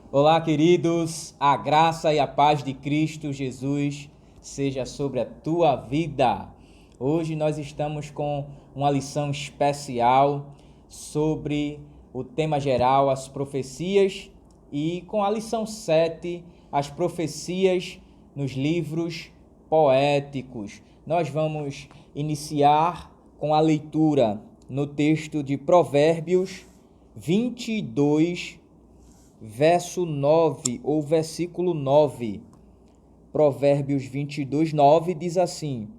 Olá, queridos, a graça e a paz de Cristo Jesus seja sobre a tua vida. Hoje nós estamos com uma lição especial sobre o tema geral, as profecias, e com a lição 7, as profecias nos livros poéticos. Nós vamos iniciar com a leitura no texto de Provérbios 22, verso 9 ou versículo 9. Provérbios 22, 9 diz assim: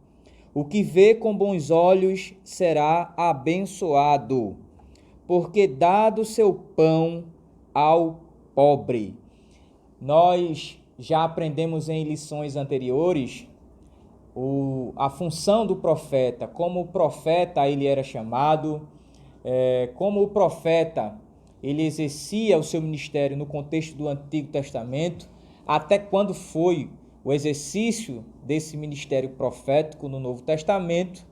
O que vê com bons olhos será abençoado, porque dado seu pão ao pobre. Nós já aprendemos em lições anteriores a função do profeta, como o profeta ele era chamado, como o profeta ele exercia o seu ministério no contexto do Antigo Testamento, até quando foi o exercício desse ministério profético no Novo Testamento,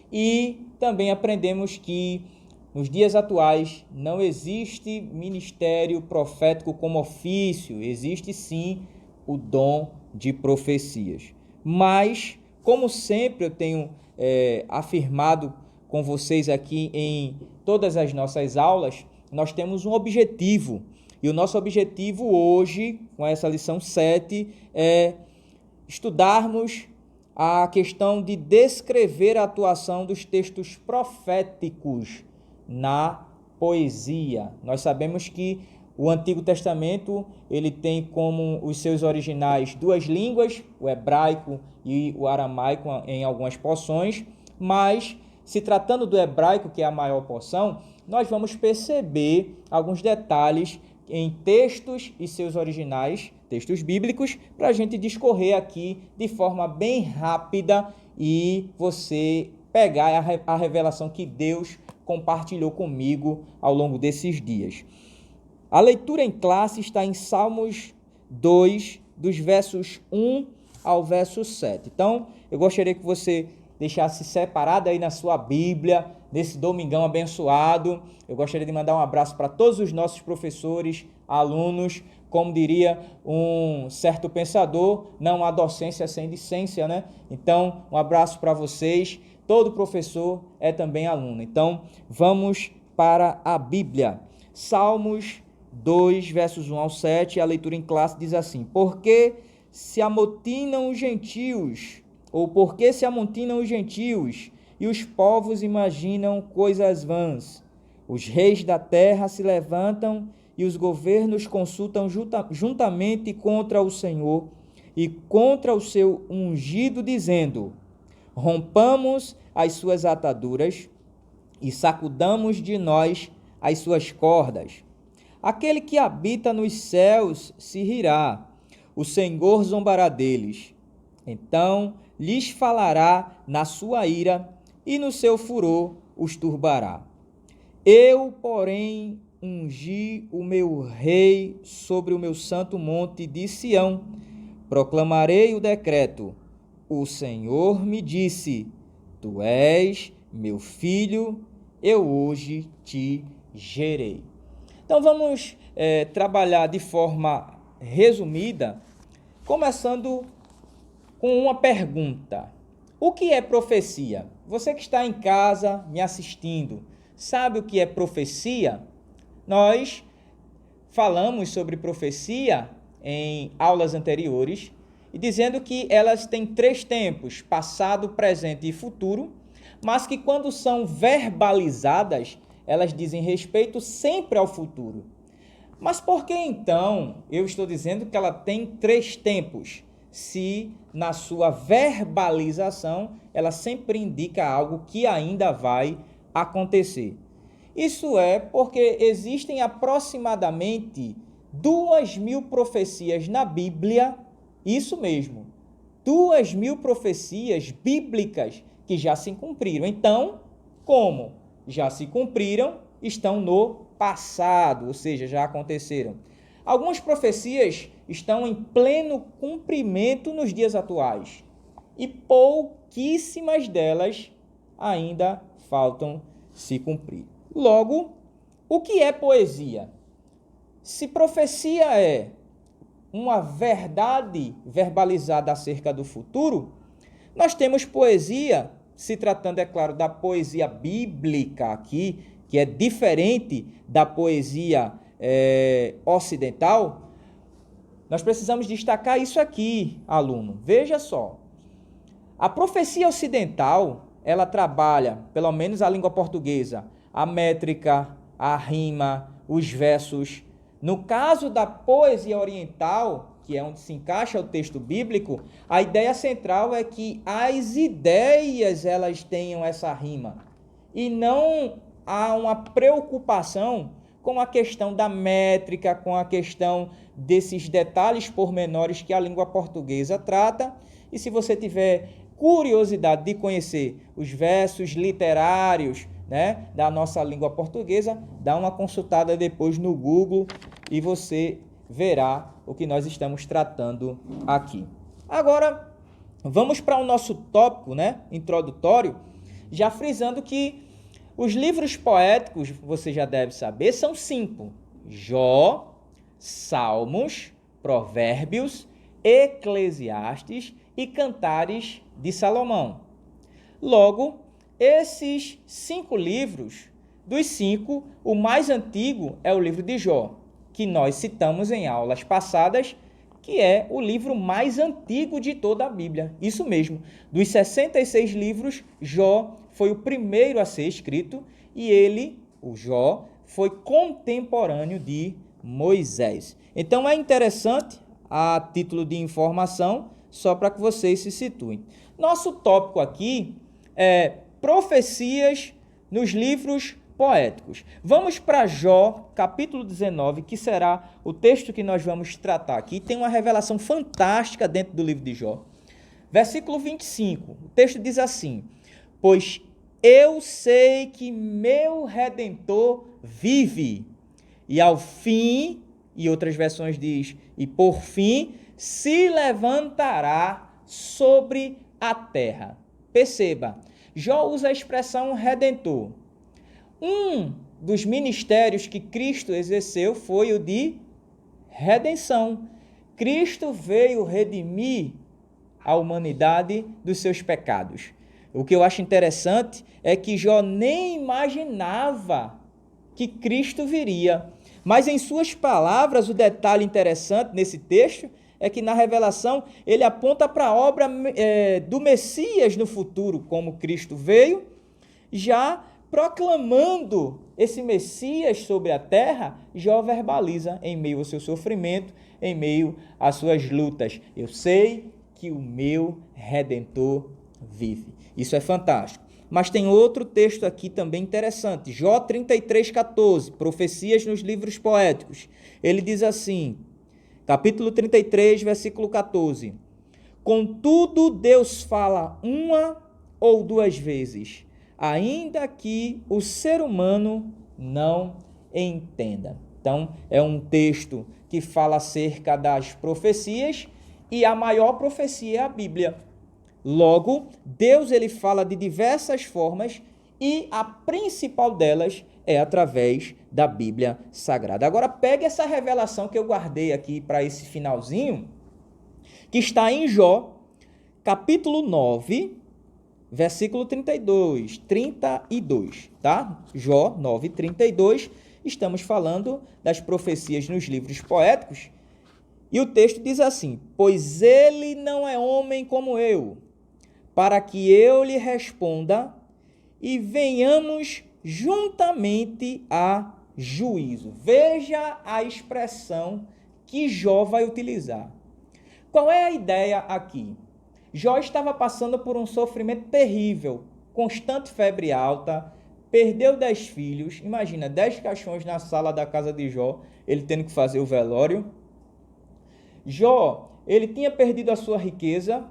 e também aprendemos que nos dias atuais não existe ministério profético como ofício, existe sim o dom de profecias. Mas, como sempre eu tenho afirmado com vocês aqui em todas as nossas aulas, nós temos um objetivo. E o nosso objetivo hoje, com essa lição 7, é estudarmos a questão de descrever a atuação dos textos proféticos na poesia. Nós sabemos que o Antigo Testamento ele tem como os seus originais duas línguas, o hebraico e o aramaico em algumas porções, mas se tratando do hebraico, que é a maior porção, nós vamos perceber alguns detalhes em textos e seus originais, textos bíblicos, para a gente discorrer aqui de forma bem rápida e você pegar a revelação que Deus compartilhou comigo ao longo desses dias. A leitura em classe está em Salmos 2, dos versos 1 ao verso 7. Então, eu gostaria que você deixasse separado aí na sua Bíblia, nesse domingão abençoado. Eu gostaria de mandar um abraço para todos os nossos professores, alunos, como diria um certo pensador, não há docência sem discência, né? Então, um abraço para vocês. Todo professor é também aluno. Então, vamos para a Bíblia. Salmos 2, versos 1 ao 7, a leitura em classe diz assim: Porque se amotinam os gentios, ou porque se amontinam os gentios, e os povos imaginam coisas vãs. Os reis da terra se levantam, e os governos consultam juntamente contra o Senhor e contra o seu ungido, dizendo: Rompamos as suas ataduras e sacudamos de nós as suas cordas. Aquele que habita nos céus se rirá, o Senhor zombará deles. Então lhes falará na sua ira, e no seu furor os turbará. Eu, porém, ungi o meu rei sobre o meu santo monte de Sião. Proclamarei o decreto. O Senhor me disse: Tu és meu filho, eu hoje te gerei. Então vamos trabalhar de forma resumida, começando com uma pergunta. O que é profecia? Você que está em casa me assistindo, sabe o que é profecia? Nós falamos sobre profecia em aulas anteriores e dizendo que elas têm 3 tempos, passado, presente e futuro, mas que quando são verbalizadas, elas dizem respeito sempre ao futuro. Mas por que então eu estou dizendo que ela tem 3 tempos? Se na sua verbalização ela sempre indica algo que ainda vai acontecer. Isso é porque existem aproximadamente 2.000 profecias na Bíblia, isso mesmo, 2.000 profecias bíblicas que já se cumpriram. Então, como já se cumpriram, estão no passado, ou seja, já aconteceram. Algumas profecias estão em pleno cumprimento nos dias atuais e pouquíssimas delas ainda faltam se cumprir. Logo, o que é poesia? se profecia é uma verdade verbalizada acerca do futuro, nós temos poesia, se tratando, é claro, da poesia bíblica aqui, que é diferente da poesia ocidental. Nós precisamos destacar isso aqui, aluno. Veja só. A profecia ocidental, ela trabalha, pelo menos a língua portuguesa, a métrica, a rima, os versos. No caso da poesia oriental, que é onde se encaixa o texto bíblico, a ideia central é que as ideias elas tenham essa rima. E não há uma preocupação com a questão da métrica, com a questão desses detalhes pormenores que a língua portuguesa trata. E se você tiver curiosidade de conhecer os versos literários, né, da nossa língua portuguesa, dá uma consultada depois no Google e você verá o que nós estamos tratando aqui. Agora, vamos para o nosso tópico, né, introdutório, já frisando que os livros poéticos, você já deve saber, são 5. Jó, Salmos, Provérbios, Eclesiastes e Cantares de Salomão. Logo, esses 5 livros, dos 5, o mais antigo é o livro de Jó, que nós citamos em aulas passadas, que é o livro mais antigo de toda a Bíblia. Isso mesmo, dos 66 livros, Jó foi o primeiro a ser escrito e ele, o Jó, foi contemporâneo de Moisés. Então é interessante, a título de informação, só para que vocês se situem. Nosso tópico aqui é profecias nos livros poéticos. Vamos para Jó, capítulo 19, que será o texto que nós vamos tratar aqui. Tem uma revelação fantástica dentro do livro de Jó. Versículo 25, o texto diz assim: pois eu sei que meu Redentor vive, e ao fim, e outras versões diz, e por fim, se levantará sobre a terra. Perceba, Jó usa a expressão redentor. Um dos ministérios que Cristo exerceu foi o de redenção. Cristo veio redimir a humanidade dos seus pecados. O que eu acho interessante é que Jó nem imaginava que Cristo viria. Mas em suas palavras, o detalhe interessante nesse texto é que na revelação ele aponta para a obra do Messias no futuro, como Cristo veio, já proclamando esse Messias sobre a terra. Jó verbaliza em meio ao seu sofrimento, em meio às suas lutas: eu sei que o meu Redentor vive. Isso é fantástico. Mas tem outro texto aqui também interessante, Jó 33,14, profecias nos livros poéticos. Ele diz assim, capítulo 33, versículo 14: contudo, Deus fala uma ou duas vezes, ainda que o ser humano não entenda. Então, é um texto que fala acerca das profecias, e a maior profecia é a Bíblia. Logo, Deus ele fala de diversas formas e a principal delas é através da Bíblia Sagrada. Agora, pegue essa revelação que eu guardei aqui para esse finalzinho, que está em Jó, capítulo 9, versículo 32, tá? Jó 9, 32, estamos falando das profecias nos livros poéticos, e o texto diz assim: pois ele não é homem como eu, para que eu lhe responda e venhamos juntamente a juízo. Veja a expressão que Jó vai utilizar. Qual é a ideia aqui? Jó estava passando por um sofrimento terrível, constante febre alta, perdeu 10 filhos, imagina, 10 caixões na sala da casa de Jó, ele tendo que fazer o velório. Jó, ele tinha perdido a sua riqueza,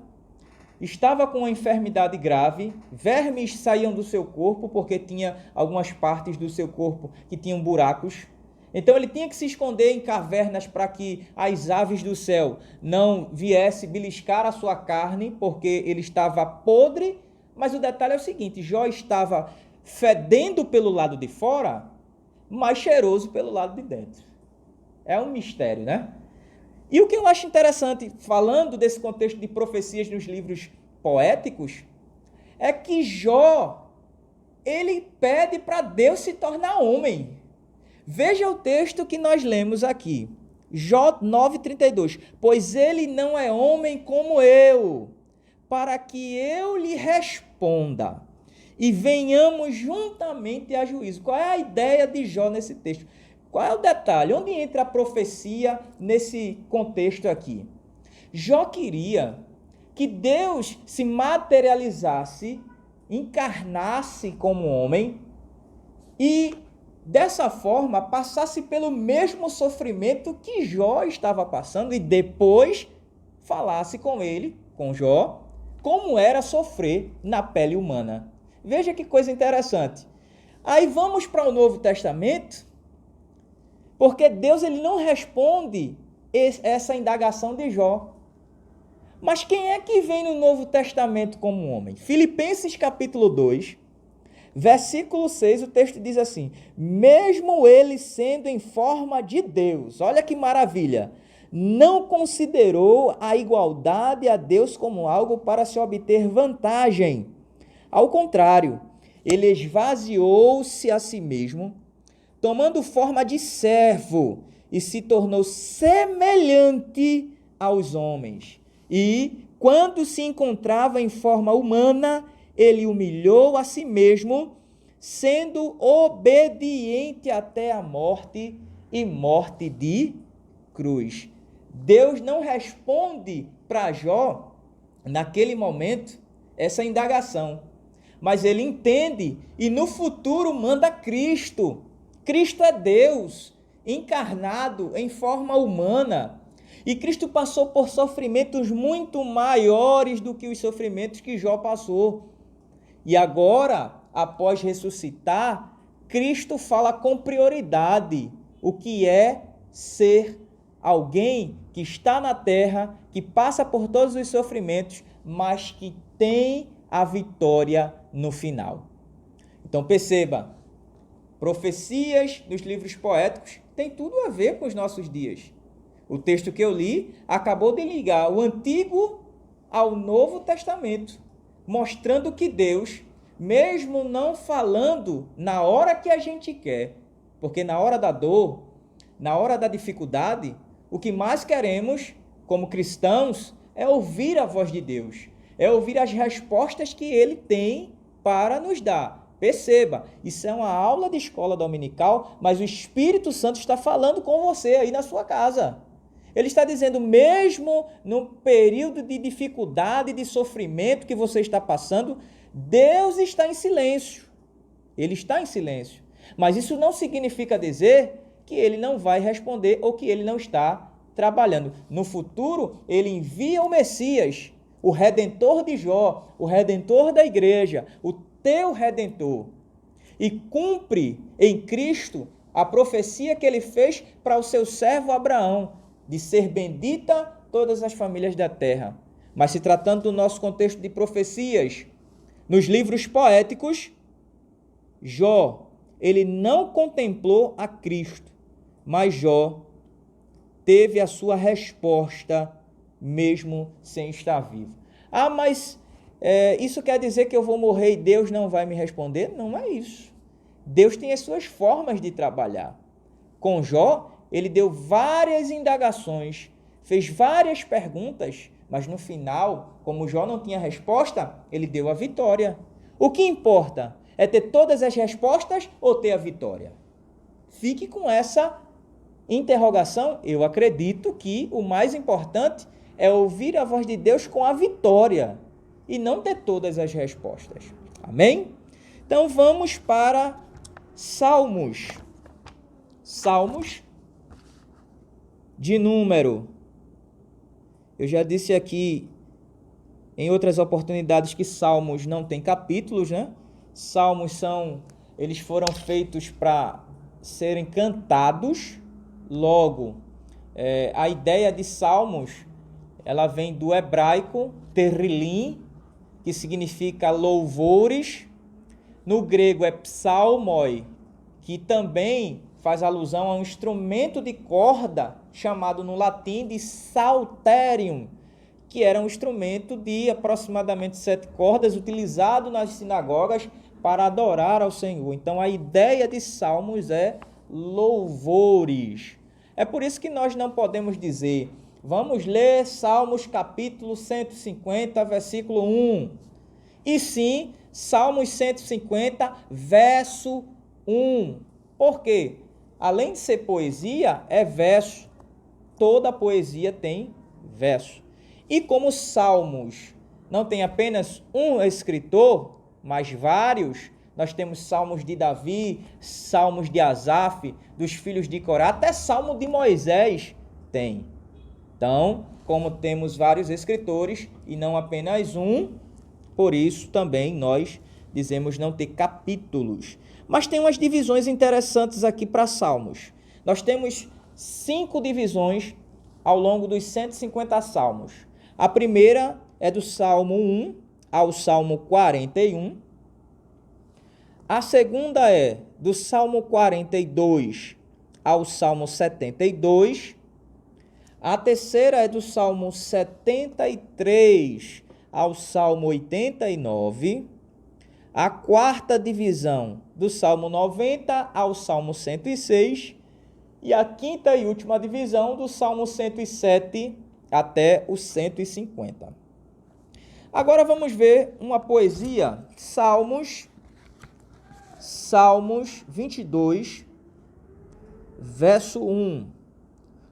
estava com uma enfermidade grave, vermes saíam do seu corpo, porque tinha algumas partes do seu corpo que tinham buracos. Então ele tinha que se esconder em cavernas para que as aves do céu não viessem beliscar a sua carne, porque ele estava podre. Mas o detalhe é o seguinte: Jó estava fedendo pelo lado de fora, mas cheiroso pelo lado de dentro. É um mistério, né? E o que eu acho interessante, falando desse contexto de profecias nos livros poéticos, é que Jó, ele pede para Deus se tornar homem. Veja o texto que nós lemos aqui. Jó 9,32. Pois ele não é homem como eu, para que eu lhe responda e venhamos juntamente a juízo. Qual é a ideia de Jó nesse texto? Qual é o detalhe? Onde entra a profecia nesse contexto aqui? Jó queria que Deus se materializasse, encarnasse como homem e, dessa forma, passasse pelo mesmo sofrimento que Jó estava passando e depois falasse com ele, com Jó, como era sofrer na pele humana. Veja que coisa interessante. Aí vamos para o Novo Testamento, porque Deus ele não responde essa indagação de Jó. Mas quem é que vem no Novo Testamento como homem? Filipenses capítulo 2, versículo 6, o texto diz assim: mesmo ele sendo em forma de Deus, olha que maravilha, não considerou a igualdade a Deus como algo para se obter vantagem. Ao contrário, ele esvaziou-se a si mesmo, tomando forma de servo, e se tornou semelhante aos homens. E, quando se encontrava em forma humana, ele humilhou a si mesmo, sendo obediente até a morte e morte de cruz. Deus não responde para Jó, naquele momento, essa indagação, mas ele entende e no futuro manda Cristo. Cristo é Deus, encarnado em forma humana. E Cristo passou por sofrimentos muito maiores do que os sofrimentos que Jó passou. E agora, após ressuscitar, Cristo fala com prioridade o que é ser alguém que está na terra, que passa por todos os sofrimentos, mas que tem a vitória no final. Então perceba, profecias nos livros poéticos têm tudo a ver com os nossos dias. O texto que eu li acabou de ligar o Antigo ao Novo Testamento, mostrando que Deus, mesmo não falando na hora que a gente quer, porque na hora da dor, na hora da dificuldade, o que mais queremos, como cristãos, é ouvir a voz de Deus, é ouvir as respostas que Ele tem para nos dar. Perceba, isso é uma aula de escola dominical, mas o Espírito Santo está falando com você aí na sua casa. Ele está dizendo, mesmo no período de dificuldade, de sofrimento que você está passando, Deus está em silêncio. Ele está em silêncio. Mas isso não significa dizer que Ele não vai responder ou que Ele não está trabalhando. No futuro, Ele envia o Messias, o Redentor de Jó, o Redentor da igreja, o teu Redentor, e cumpre em Cristo a profecia que Ele fez para o seu servo Abraão, de ser bendita todas as famílias da terra. Mas se tratando do nosso contexto de profecias, nos livros poéticos, Jó, ele não contemplou a Cristo, mas Jó teve a sua resposta mesmo sem estar vivo. Ah, mas isso quer dizer que eu vou morrer e Deus não vai me responder? Não é isso. Deus tem as suas formas de trabalhar. Com Jó, ele deu várias indagações, fez várias perguntas, mas no final, como Jó não tinha resposta, ele deu a vitória. O que importa é ter todas as respostas ou ter a vitória? Fique com essa interrogação. Eu acredito que o mais importante é ouvir a voz de Deus com a vitória e não ter todas as respostas. Amém? Então vamos para Salmos. Salmos de número. Eu já disse aqui em outras oportunidades que Salmos não tem capítulos, né? Salmos eles foram feitos para serem cantados. Logo, a ideia de Salmos, ela vem do hebraico terrilim, que significa louvores. No grego é psalmoi, que também faz alusão a um instrumento de corda chamado no latim de psalterium, que era um instrumento de aproximadamente 7 cordas utilizado nas sinagogas para adorar ao Senhor. Então a ideia de salmos é louvores. É por isso que nós não podemos dizer, vamos ler Salmos capítulo 150, versículo 1. E sim, Salmos 150, verso 1. Por quê? Além de ser poesia, é verso. Toda poesia tem verso. E como Salmos não tem apenas um escritor, mas vários, nós temos Salmos de Davi, Salmos de Asaf, dos filhos de Corá, até Salmo de Moisés tem. Então, como temos vários escritores e não apenas um, por isso também nós dizemos não ter capítulos. Mas tem umas divisões interessantes aqui para Salmos. Nós temos 5 divisões ao longo dos 150 Salmos. A primeira é do Salmo 1 ao Salmo 41. A segunda é do Salmo 42 ao Salmo 72. A terceira é do Salmo 73 ao Salmo 89. A quarta divisão do Salmo 90 ao Salmo 106. E a quinta e última divisão do Salmo 107 até o 150. Agora vamos ver uma poesia, Salmos 22, verso 1.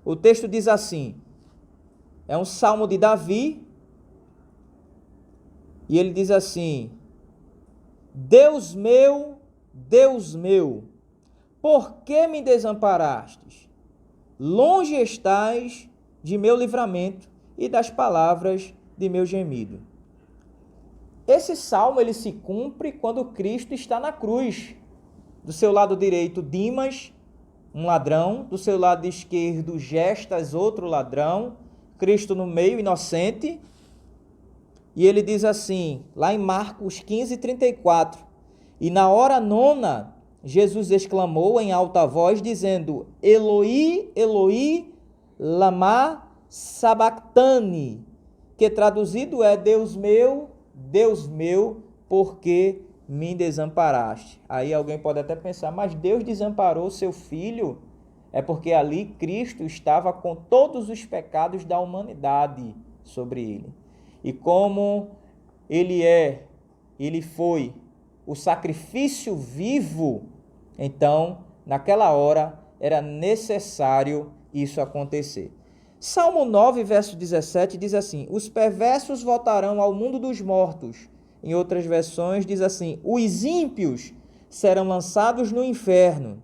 O texto diz assim, é um salmo de Davi, e ele diz assim, Deus meu, por que me desamparastes? Longe estás de meu livramento e das palavras de meu gemido. Esse salmo ele se cumpre quando Cristo está na cruz. Do seu lado direito, Dimas, um ladrão. Do seu lado esquerdo, Gestas, outro ladrão. Cristo no meio, inocente. E ele diz assim, lá em Marcos 15:34, e na hora nona, Jesus exclamou em alta voz, dizendo, Eloi, Eloi, lama sabachthani, que traduzido é, Deus meu, por que me desamparaste? Aí alguém pode até pensar, mas Deus desamparou seu filho? É porque ali Cristo estava com todos os pecados da humanidade sobre ele. E como ele foi o sacrifício vivo, então, naquela hora, era necessário isso acontecer. Salmo 9, verso 17, diz assim, os perversos voltarão ao mundo dos mortos. Em outras versões, diz assim, os ímpios serão lançados no inferno.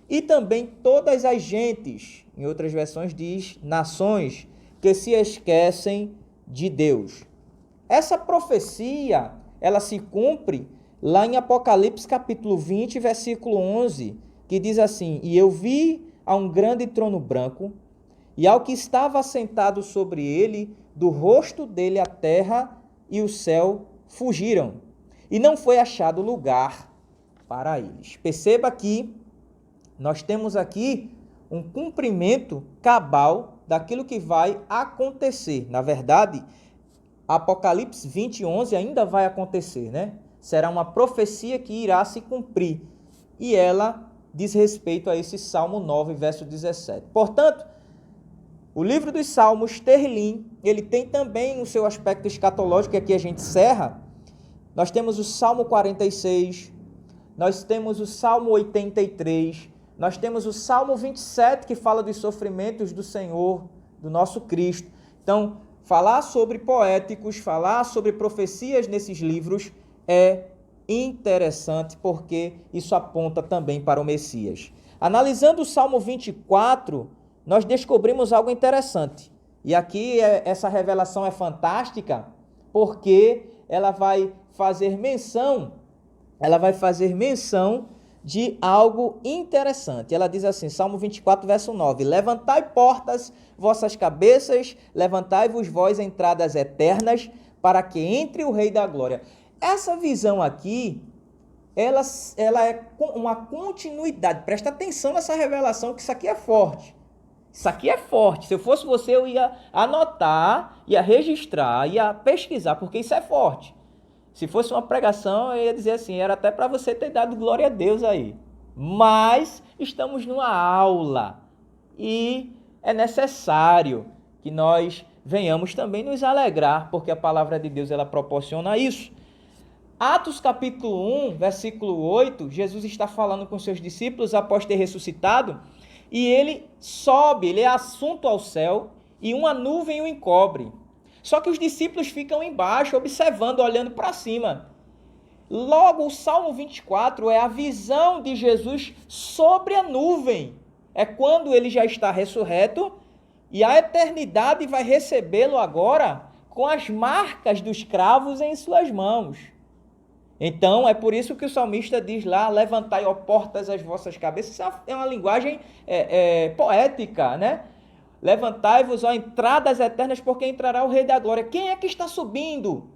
E também todas as gentes, em outras versões diz, nações, que se esquecem de Deus. Essa profecia, ela se cumpre lá em Apocalipse capítulo 20, versículo 11, que diz assim, e eu vi a um grande trono branco, e ao que estava assentado sobre ele, do rosto dele a terra e o céu fugiram, e não foi achado lugar para eles. Perceba que nós temos aqui um cumprimento cabal daquilo que vai acontecer. Na verdade, Apocalipse 20, 11 ainda vai acontecer, né? Será uma profecia que irá se cumprir. E ela diz respeito a esse Salmo 9, verso 17. Portanto, o livro dos Salmos, Terlim, ele tem também o seu aspecto escatológico, que aqui a gente encerra. Nós temos o Salmo 46, nós temos o Salmo 83, nós temos o Salmo 27, que fala dos sofrimentos do Senhor, do nosso Cristo. Então, falar sobre poéticos, falar sobre profecias nesses livros é interessante, porque isso aponta também para o Messias. Analisando o Salmo 24, nós descobrimos algo interessante. E aqui essa revelação é fantástica, porque ela vai fazer menção de algo interessante. Ela diz assim, Salmo 24, verso 9, levantai portas, vossas cabeças, levantai-vos vós entradas eternas, para que entre o Rei da Glória. Essa visão aqui ela é uma continuidade. Presta atenção nessa revelação, que isso aqui é forte. Isso aqui é forte. Se eu fosse você, eu ia anotar, ia registrar, ia pesquisar, porque isso é forte. Se fosse uma pregação, eu ia dizer assim, era até para você ter dado glória a Deus aí. Mas estamos numa aula e é necessário que nós venhamos também nos alegrar, porque a palavra de Deus ela proporciona isso. Atos capítulo 1, versículo 8, Jesus está falando com seus discípulos após ter ressuscitado, e ele sobe, ele é assunto ao céu, e uma nuvem o encobre. Só que os discípulos ficam embaixo, observando, olhando para cima. Logo, o Salmo 24 é a visão de Jesus sobre a nuvem. É quando ele já está ressurreto, e a eternidade vai recebê-lo agora com as marcas dos cravos em suas mãos. Então, é por isso que o salmista diz lá, levantai, ó portas, as vossas cabeças. Isso é uma linguagem poética, né? Levantai-vos, ó entradas eternas, porque entrará o Rei da Glória. Quem é que está subindo?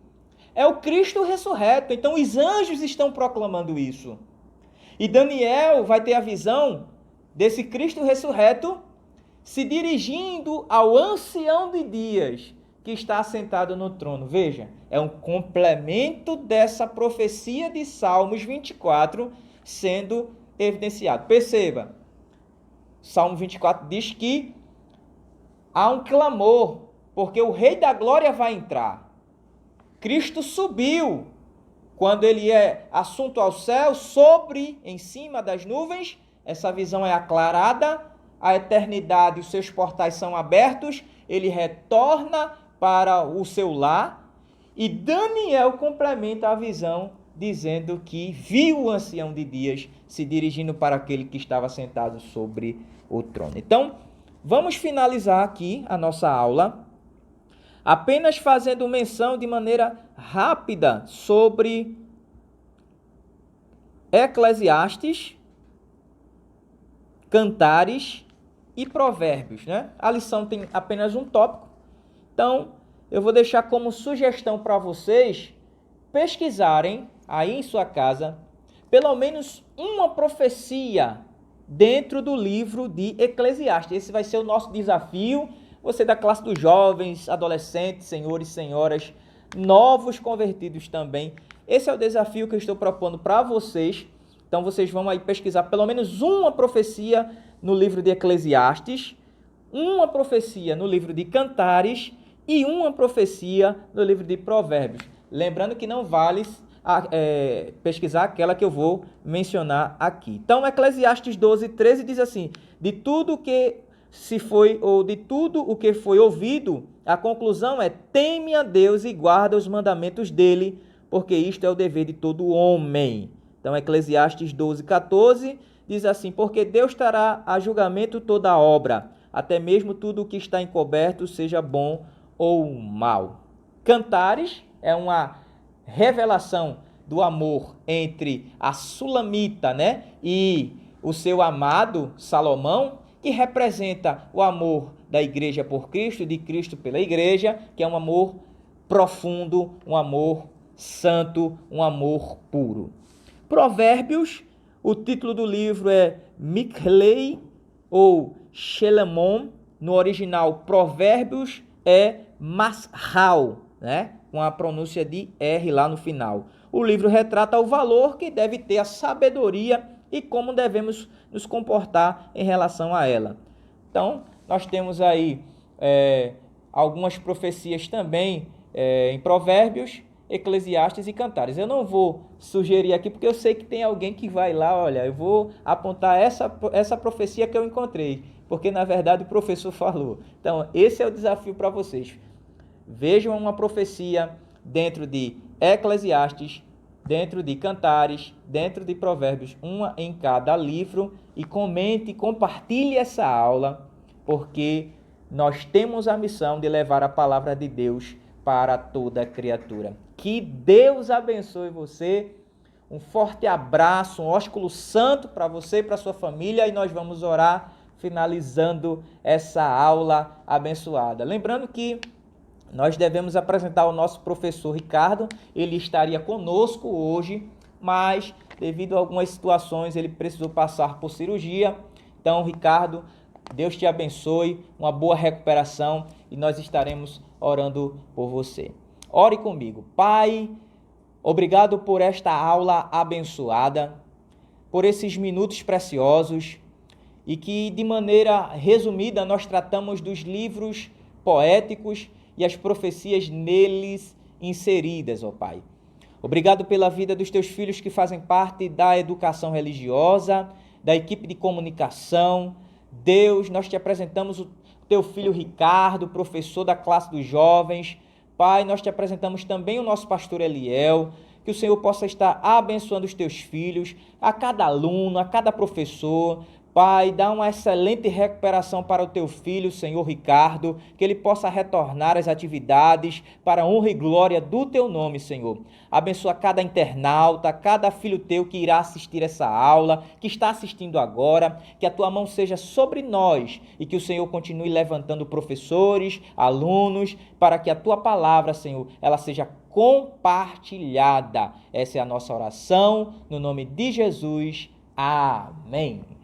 É o Cristo ressurreto. Então, os anjos estão proclamando isso. E Daniel vai ter a visão desse Cristo ressurreto se dirigindo ao ancião de dias, que está assentado no trono. Veja, é um complemento dessa profecia de Salmos 24 sendo evidenciado. Perceba, Salmo 24 diz que há um clamor, porque o Rei da Glória vai entrar. Cristo subiu, quando ele é assunto ao céu, sobre, em cima das nuvens, essa visão é aclarada, a eternidade, os seus portais são abertos, ele retorna para o seu lar, e Daniel complementa a visão, dizendo que viu o ancião de dias se dirigindo para aquele que estava sentado sobre o trono. Então, vamos finalizar aqui a nossa aula, apenas fazendo menção de maneira rápida sobre Eclesiastes, Cantares e Provérbios, né? A lição tem apenas um tópico. Então, eu vou deixar como sugestão para vocês pesquisarem aí em sua casa pelo menos uma profecia dentro do livro de Eclesiastes. Esse vai ser o nosso desafio. Você da classe dos jovens, adolescentes, senhores e senhoras, novos convertidos também. Esse é o desafio que eu estou propondo para vocês. Então, vocês vão aí pesquisar pelo menos uma profecia no livro de Eclesiastes, uma profecia no livro de Cantares e uma profecia no livro de Provérbios. Lembrando que não vale pesquisar aquela que eu vou mencionar aqui. Então, Eclesiastes 12, 13 diz assim: de tudo o que se foi, ou de tudo o que foi ouvido, a conclusão é: teme a Deus e guarda os mandamentos dele, porque isto é o dever de todo homem. Então, Eclesiastes 12, 14 diz assim: porque Deus trará a julgamento toda a obra, até mesmo tudo o que está encoberto, seja bom ou mal. Cantares é uma revelação do amor entre a Sulamita, né, e o seu amado Salomão, que representa o amor da igreja por Cristo, de Cristo pela igreja, que é um amor profundo, um amor santo, um amor puro. Provérbios, o título do livro é Michlei ou Shelemon, no original Provérbios é Mashal, né? Com a pronúncia de R lá no final. O livro retrata o valor que deve ter a sabedoria e como devemos nos comportar em relação a ela. Então, nós temos aí algumas profecias também em Provérbios, Eclesiastes e Cantares. Eu não vou sugerir aqui, porque eu sei que tem alguém que vai lá, olha, eu vou apontar essa profecia que eu encontrei, porque na verdade o professor falou. Então, esse é o desafio para vocês. Vejam uma profecia dentro de Eclesiastes, dentro de Cantares, dentro de Provérbios, uma em cada livro, e comente, compartilhe essa aula, porque nós temos a missão de levar a palavra de Deus para toda criatura. Que Deus abençoe você. Um forte abraço, um ósculo santo para você e para sua família, e nós vamos orar finalizando essa aula abençoada. Lembrando que nós devemos apresentar o nosso professor Ricardo, ele estaria conosco hoje mas devido a algumas situações ele precisou passar por cirurgia. Então, Ricardo, Deus te abençoe, uma boa recuperação e nós estaremos orando por você. Ore comigo. Pai, obrigado por esta aula abençoada, por esses minutos preciosos e que de maneira resumida nós tratamos dos livros poéticos e as profecias neles inseridas, ó Pai. Obrigado pela vida dos teus filhos que fazem parte da educação religiosa, da equipe de comunicação. Deus, nós te apresentamos o teu filho Ricardo, professor da classe dos jovens. Pai, nós te apresentamos também o nosso pastor Eliel, que o Senhor possa estar abençoando os teus filhos, a cada aluno, a cada professor. Pai, dá uma excelente recuperação para o teu filho, Senhor Ricardo, que ele possa retornar às atividades para a honra e glória do teu nome, Senhor. Abençoa cada internauta, cada filho teu que irá assistir essa aula, que está assistindo agora, que a tua mão seja sobre nós e que o Senhor continue levantando professores, alunos, para que a tua palavra, Senhor, ela seja compartilhada. Essa é a nossa oração, no nome de Jesus. Amém.